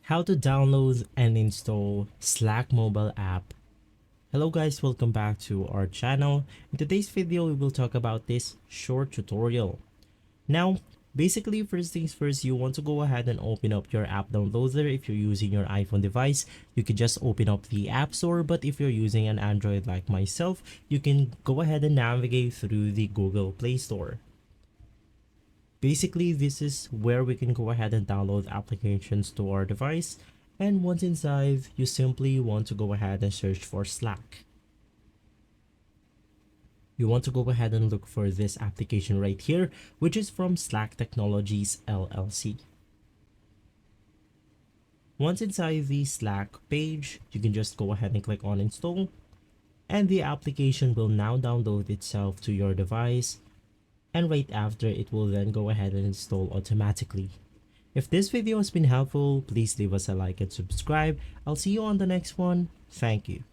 How to download and install Slack mobile app. Hello guys, welcome back to our channel. In today's video, we will talk about this short tutorial. Now, basically first things first, you want to go ahead and open up your app downloader. If you're using your iPhone device, you can just open up the App Store, but if you're using an Android like myself, you can go ahead and navigate through the Google Play Store. Basically, this is where we can go ahead and download applications to our device. And once inside, you simply want to go ahead and search for Slack. You want to go ahead and look for this application right here, which is from Slack Technologies LLC. Once inside the Slack page, you can just go ahead and click on install, and the application will now download itself to your device, and right after it will then go ahead and install automatically. If this video has been helpful, please leave us a like and subscribe. I'll see you on the next one. Thank you.